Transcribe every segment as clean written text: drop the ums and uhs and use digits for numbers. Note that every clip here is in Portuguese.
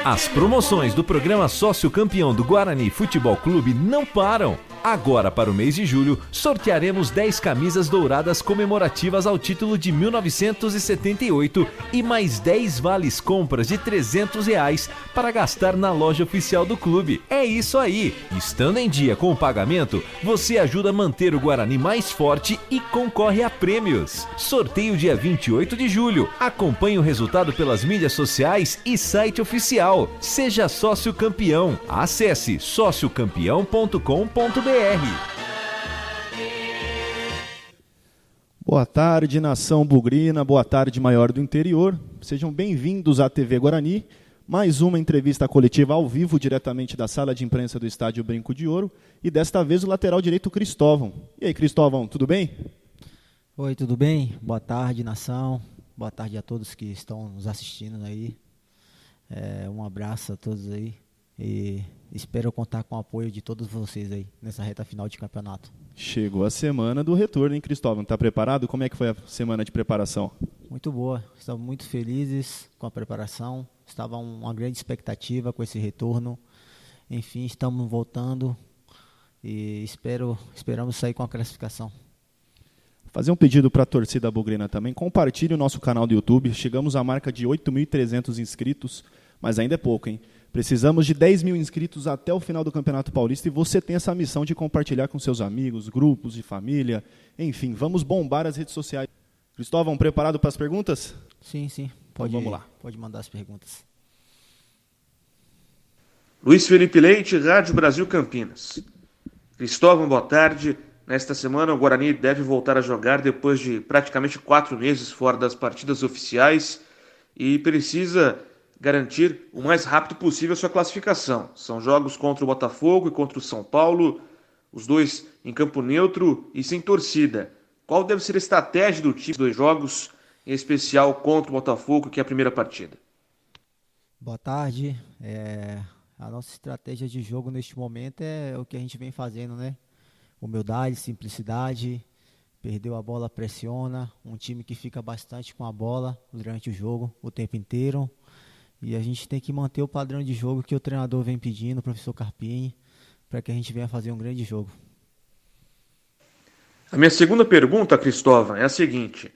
As promoções do programa Sócio Campeão do Guarani Futebol Clube não param. Agora, para o mês de julho, sortearemos 10 camisas douradas comemorativas ao título de 1978 e mais 10 vales compras de R$300 para gastar na loja oficial do clube. É isso aí! Estando em dia com o pagamento, você ajuda a manter o Guarani mais forte e concorre a prêmios. Sorteio dia 28 de julho. Acompanhe o resultado pelas mídias sociais e site oficial. Seja sócio campeão. Acesse sociocampeão.com.br. Boa tarde, nação bugrina, boa tarde, maior do interior. Sejam bem-vindos à TV Guarani. Mais uma entrevista coletiva ao vivo, diretamente da sala de imprensa do Estádio Brinco de Ouro. E desta vez o lateral direito, Cristóvão. E aí, Cristóvão, tudo bem? Oi, tudo bem? Boa tarde, nação. Boa tarde a todos que estão nos assistindo aí. Um abraço a todos aí. E espero contar com o apoio de todos vocês aí nessa reta final de campeonato. Chegou a semana do retorno, hein, Cristóvão? Está preparado? Como é que foi a semana de preparação? Muito boa. Estamos muito felizes com a preparação. Estava uma grande expectativa com esse retorno. Enfim, estamos voltando e esperamos sair com a classificação. Fazer um pedido para a torcida bugrina também. Compartilhe o nosso canal do YouTube. Chegamos à marca de 8.300 inscritos, mas ainda é pouco, hein? Precisamos de 10 mil inscritos até o final do Campeonato Paulista e você tem essa missão de compartilhar com seus amigos, grupos de família, enfim, vamos bombar as redes sociais. Cristóvão, preparado para as perguntas? Sim. Então, vamos lá. Pode mandar as perguntas. Luiz Felipe Leite, Rádio Brasil Campinas. Cristóvão, boa tarde. Nesta semana o Guarani deve voltar a jogar depois de praticamente 4 meses fora das partidas oficiais e precisa garantir o mais rápido possível a sua classificação. São jogos contra o Botafogo e contra o São Paulo, os dois em campo neutro e sem torcida. Qual deve ser a estratégia do time dos dois jogos, em especial contra o Botafogo, que é a primeira partida? Boa tarde. A nossa estratégia de jogo neste momento é o que a gente vem fazendo, né? Humildade, simplicidade, perdeu a bola, pressiona, um time que fica bastante com a bola durante o jogo, o tempo inteiro. E a gente tem que manter o padrão de jogo que o treinador vem pedindo, o professor Carpini, para que a gente venha fazer um grande jogo. A minha segunda pergunta, Cristóvão, é a seguinte.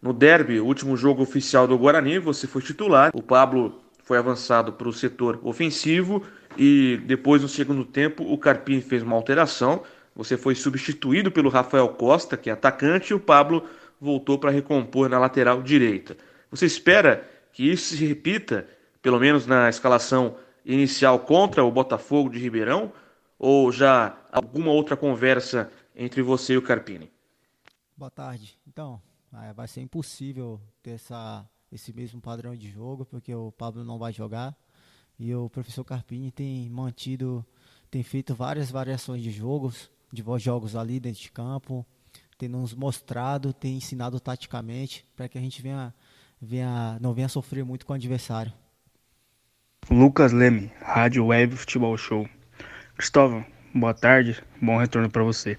No derby, o último jogo oficial do Guarani, você foi titular. O Pablo foi avançado para o setor ofensivo e depois, no segundo tempo, o Carpini fez uma alteração. Você foi substituído pelo Rafael Costa, que é atacante, e o Pablo voltou para recompor na lateral direita. Você espera que isso se repita, pelo menos na escalação inicial contra o Botafogo de Ribeirão, ou já alguma outra conversa entre você e o Carpini? Boa tarde. Então, vai ser impossível ter esse mesmo padrão de jogo, porque o Pablo não vai jogar, e o professor Carpini tem feito várias variações de jogos ali dentro de campo, tem nos mostrado, tem ensinado taticamente, para que a gente não venha sofrer muito com o adversário. Lucas Leme, Rádio Web Futebol Show. Cristóvão, boa tarde, bom retorno para você.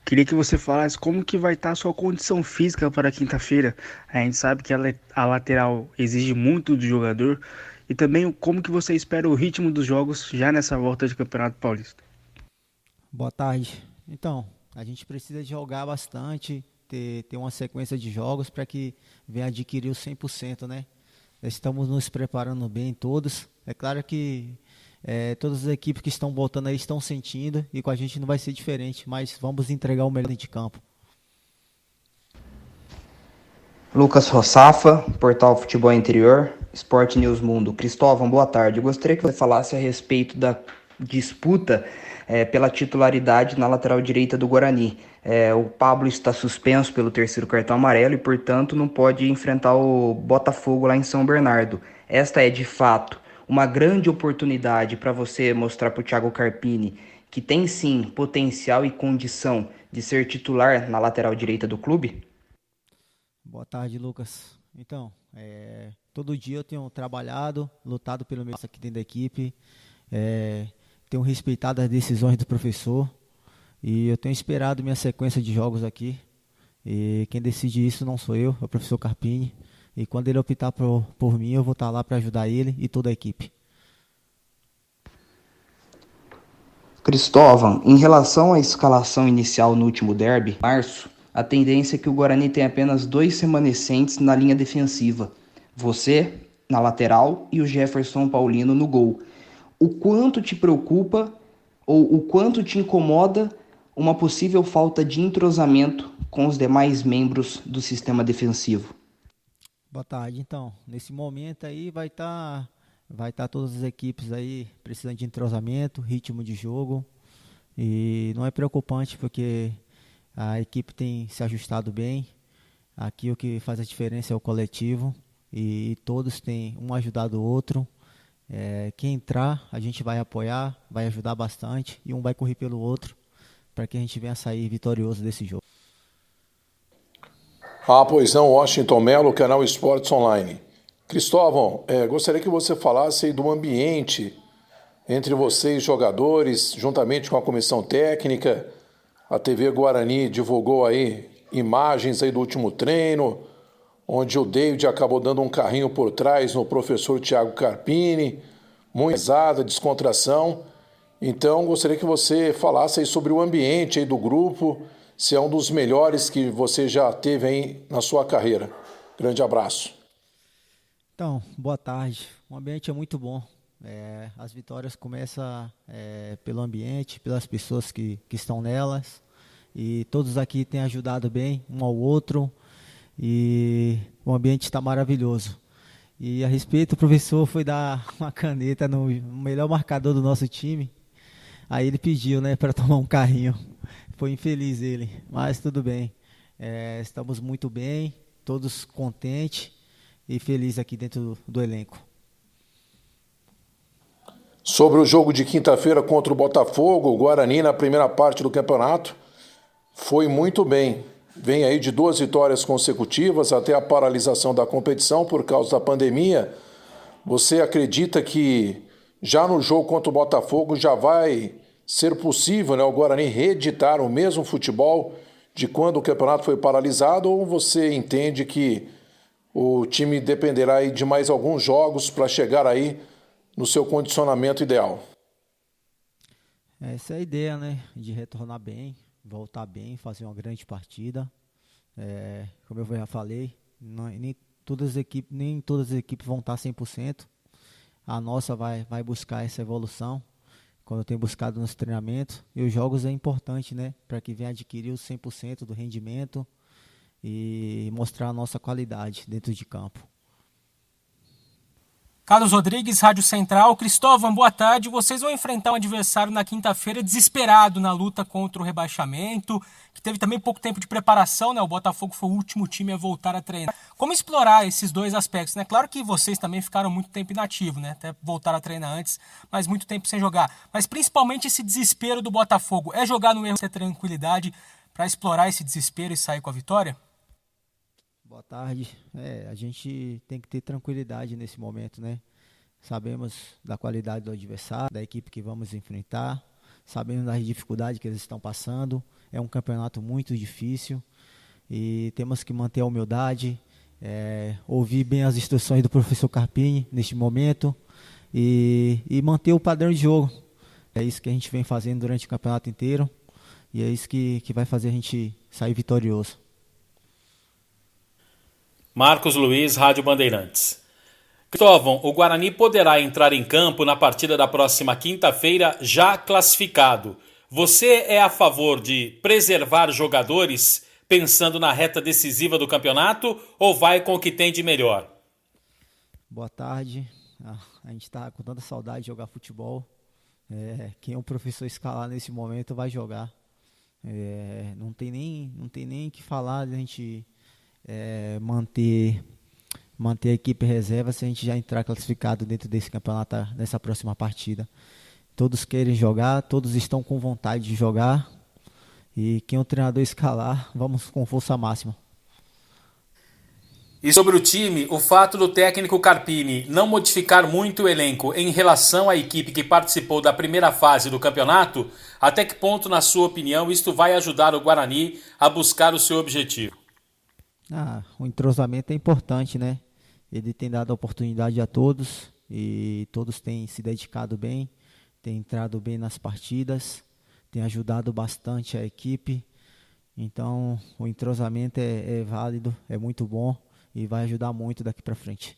Queria que você falasse como que vai estar a sua condição física para quinta-feira. A gente sabe que a lateral exige muito do jogador e também como que você espera o ritmo dos jogos já nessa volta de Campeonato Paulista. Boa tarde. Então, a gente precisa jogar bastante, ter uma sequência de jogos para que venha adquirir o 100%, né? Estamos nos preparando bem todos. É claro que todas as equipes que estão voltando aí estão sentindo e com a gente não vai ser diferente, mas vamos entregar o melhor de campo. Lucas Rossafa, Portal Futebol Interior, Esporte News Mundo. Cristóvão, boa tarde. Eu gostaria que você falasse a respeito da disputa pela titularidade na lateral direita do Guarani. O Pablo está suspenso pelo 3º cartão amarelo e, portanto, não pode enfrentar o Botafogo lá em São Bernardo. Esta é, de fato, uma grande oportunidade para você mostrar para o Thiago Carpini que tem, sim, potencial e condição de ser titular na lateral direita do clube? Boa tarde, Lucas. Então, todo dia eu tenho trabalhado, lutado pelo meu aqui dentro da equipe, tenho respeitado as decisões do professor e eu tenho esperado minha sequência de jogos aqui. E quem decide isso não sou eu, é o professor Carpini. E quando ele optar por mim, eu vou estar lá para ajudar ele e toda a equipe. Cristóvão, em relação à escalação inicial no último derby, março, a tendência é que o Guarani tenha apenas 2 remanescentes na linha defensiva. Você, na lateral, e o Jefferson Paulino no gol. O quanto te preocupa ou o quanto te incomoda uma possível falta de entrosamento com os demais membros do sistema defensivo? Boa tarde. Então, nesse momento aí vai estar todas as equipes aí precisando de entrosamento, ritmo de jogo, e não é preocupante porque a equipe tem se ajustado bem. Aqui o que faz a diferença é o coletivo e todos têm um ajudado o outro. Quem entrar a gente vai apoiar, vai ajudar bastante e um vai correr pelo outro para que a gente venha sair vitorioso desse jogo. Pois não, Washington Melo, canal Esportes Online. Cristóvão, gostaria que você falasse aí do ambiente entre vocês, jogadores, juntamente com a comissão técnica. A TV Guarani divulgou aí imagens aí do último treino, onde o David acabou dando um carrinho por trás no professor Thiago Carpini, muito pesada, descontração. Então, gostaria que você falasse aí sobre o ambiente aí do grupo, se é um dos melhores que você já teve aí na sua carreira. Grande abraço. Então, boa tarde. O ambiente é muito bom. As vitórias começam pelo ambiente, pelas pessoas que estão nelas. E todos aqui têm ajudado bem um ao outro. E o ambiente está maravilhoso. E a respeito, o professor foi dar uma caneta no melhor marcador do nosso time. Aí ele pediu, para tomar um carrinho. Foi infeliz ele, mas tudo bem. Estamos muito bem, todos contentes e felizes aqui dentro do elenco. Sobre o jogo de quinta-feira contra o Botafogo, o Guarani na primeira parte do campeonato foi muito bem. Vem aí de 2 vitórias consecutivas até a paralisação da competição por causa da pandemia. Você acredita que já no jogo contra o Botafogo já vai ser possível, o Guarani reeditar o mesmo futebol de quando o campeonato foi paralisado, ou você entende que o time dependerá aí de mais alguns jogos para chegar aí no seu condicionamento ideal? Essa é a ideia, de retornar bem, voltar bem, fazer uma grande partida. Como eu já falei, nem todas as equipes vão estar 100%. A nossa vai buscar essa evolução, quando eu tenho buscado nos treinamentos. E os jogos é importante, para que venha adquirir os 100% do rendimento e mostrar a nossa qualidade dentro de campo. Carlos Rodrigues, Rádio Central. Cristóvão, boa tarde. Vocês vão enfrentar um adversário na quinta-feira desesperado na luta contra o rebaixamento, que teve também pouco tempo de preparação, O Botafogo foi o último time a voltar a treinar. Como explorar esses dois aspectos, Claro que vocês também ficaram muito tempo inativos, Até voltaram a treinar antes, mas muito tempo sem jogar. Mas principalmente esse desespero do Botafogo. É jogar no erro, ter tranquilidade para explorar esse desespero e sair com a vitória? Boa tarde. A gente tem que ter tranquilidade nesse momento, Sabemos da qualidade do adversário, da equipe que vamos enfrentar, sabemos das dificuldades que eles estão passando. É um campeonato muito difícil e temos que manter a humildade, ouvir bem as instruções do professor Carpini neste momento e manter o padrão de jogo. É isso que a gente vem fazendo durante o campeonato inteiro e é isso que vai fazer a gente sair vitorioso. Marcos Luiz, Rádio Bandeirantes. Cristóvão, o Guarani poderá entrar em campo na partida da próxima quinta-feira já classificado. Você é a favor de preservar jogadores pensando na reta decisiva do campeonato ou vai com o que tem de melhor? Boa tarde. A gente está com tanta saudade de jogar futebol. Quem é o professor escalar nesse momento vai jogar. Não tem nem que falar de a gente manter a equipe reserva se a gente já entrar classificado dentro desse campeonato, nessa próxima partida. Todos querem jogar, todos estão com vontade de jogar e quem o treinador escalar, vamos com força máxima. E sobre o time, o fato do técnico Carpini não modificar muito o elenco em relação à equipe que participou da primeira fase do campeonato, até que ponto, na sua opinião, isto vai ajudar o Guarani a buscar o seu objetivo? O entrosamento é importante, ele tem dado oportunidade a todos e todos têm se dedicado bem, têm entrado bem nas partidas, têm ajudado bastante a equipe. Então, o entrosamento é válido, é muito bom e vai ajudar muito daqui para frente.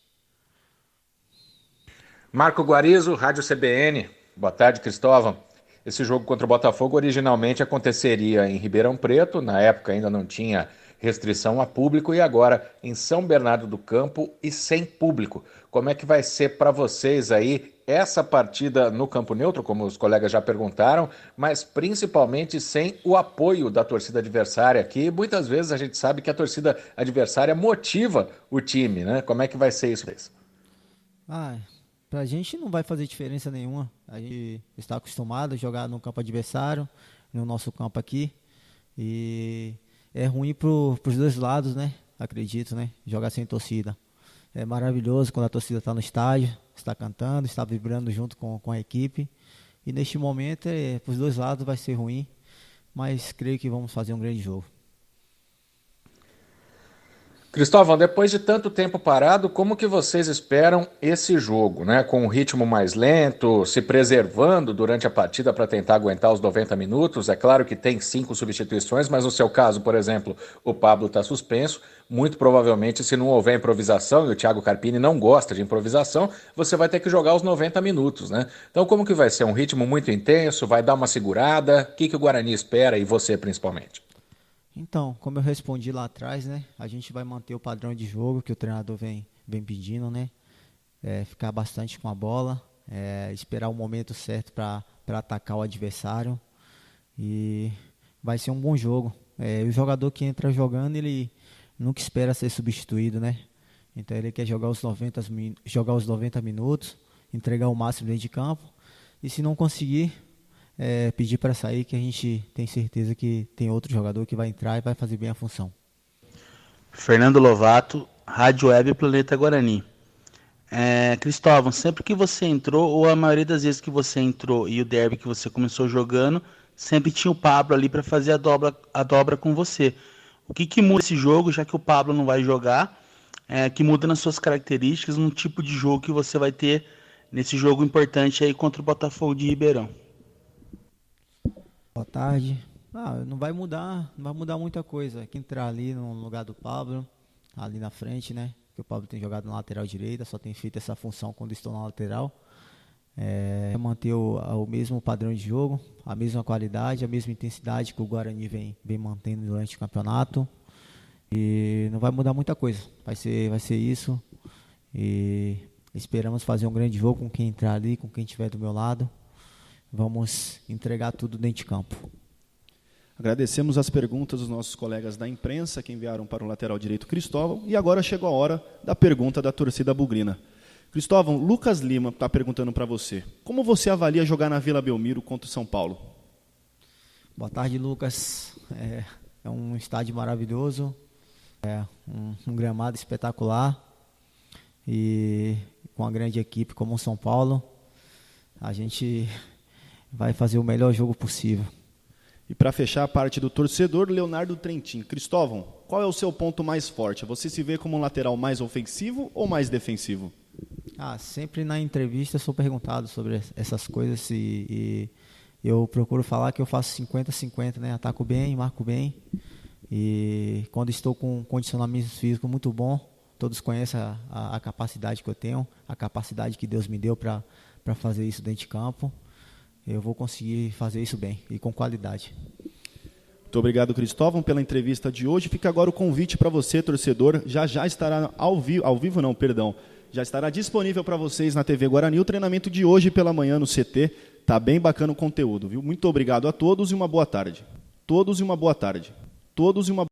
Marco Guarizo, Rádio CBN. Boa tarde, Cristóvão. Esse jogo contra o Botafogo originalmente aconteceria em Ribeirão Preto, na época ainda não tinha restrição a público, e agora em São Bernardo do Campo e sem público. Como é que vai ser para vocês aí essa partida no campo neutro, como os colegas já perguntaram, mas principalmente sem o apoio da torcida adversária, que muitas vezes a gente sabe que a torcida adversária motiva o time, né? Como é que vai ser isso? Pra gente não vai fazer diferença nenhuma. A gente está acostumado a jogar no campo adversário, no nosso campo aqui. E é ruim pros dois lados, né? Acredito, né? Jogar sem torcida. É maravilhoso quando a torcida está no estádio, está cantando, está vibrando junto com a equipe. E neste momento, pros dois lados vai ser ruim. Mas creio que vamos fazer um grande jogo. Cristóvão, depois de tanto tempo parado, como que vocês esperam esse jogo, né? Com um ritmo mais lento, se preservando durante a partida para tentar aguentar os 90 minutos. É claro que tem 5 substituições, mas no seu caso, por exemplo, o Pablo está suspenso. Muito provavelmente, se não houver improvisação, e o Thiago Carpini não gosta de improvisação, você vai ter que jogar os 90 minutos, né? Então, como que vai ser? Um ritmo muito intenso? Vai dar uma segurada? O que o Guarani espera, e você principalmente? Então, como eu respondi lá atrás, né, a gente vai manter o padrão de jogo que o treinador vem pedindo, né, ficar bastante com a bola, esperar o momento certo para atacar o adversário, e vai ser um bom jogo. O jogador que entra jogando, ele nunca espera ser substituído, né, então ele quer jogar os 90 minutos, entregar o máximo dentro de campo, e se não conseguir, pedir para sair, que a gente tem certeza que tem outro jogador que vai entrar e vai fazer bem a função. Fernando Lovato, Rádio Web Planeta Guarani. Cristóvão, sempre que você entrou, ou a maioria das vezes que você entrou e o derby que você começou jogando, sempre tinha o Pablo ali para fazer a dobra com você. O que muda esse jogo, já que o Pablo não vai jogar, que muda nas suas características, no tipo de jogo que você vai ter nesse jogo importante aí contra o Botafogo de Ribeirão? Boa tarde. Não vai mudar muita coisa. Quem entrar ali no lugar do Pablo, ali na frente, né? Porque o Pablo tem jogado na lateral direita, só tem feito essa função quando estou na lateral. Manter o mesmo padrão de jogo, a mesma qualidade, a mesma intensidade que o Guarani vem mantendo durante o campeonato. E não vai mudar muita coisa. Vai ser isso. E esperamos fazer um grande jogo com quem entrar ali, com quem estiver do meu lado. Vamos entregar tudo dentro de campo. Agradecemos as perguntas dos nossos colegas da imprensa que enviaram para o lateral direito Cristóvão. E agora chegou a hora da pergunta da torcida bugrina. Cristóvão, Lucas Lima está perguntando para você. Como você avalia jogar na Vila Belmiro contra o São Paulo? Boa tarde, Lucas. É um estádio maravilhoso, um gramado espetacular. E com uma grande equipe como o São Paulo, a gente vai fazer o melhor jogo possível. E para fechar a parte do torcedor, Leonardo Trentin. Cristóvão, qual é o seu ponto mais forte? Você se vê como um lateral mais ofensivo ou mais defensivo? Sempre na entrevista eu sou perguntado sobre essas coisas e eu procuro falar que eu faço 50-50, né? Ataco bem, marco bem. E quando estou com um condicionamento físico muito bom, todos conhecem a capacidade que eu tenho, a capacidade que Deus me deu para fazer isso dentro de campo. Eu vou conseguir fazer isso bem e com qualidade. Muito obrigado, Cristóvão, pela entrevista de hoje. Fica agora o convite para você, torcedor. Já estará já estará disponível para vocês na TV Guarani o treinamento de hoje pela manhã no CT. Tá bem bacana o conteúdo, viu? Muito obrigado a todos e uma boa tarde. Todos e uma boa tarde. Todos e uma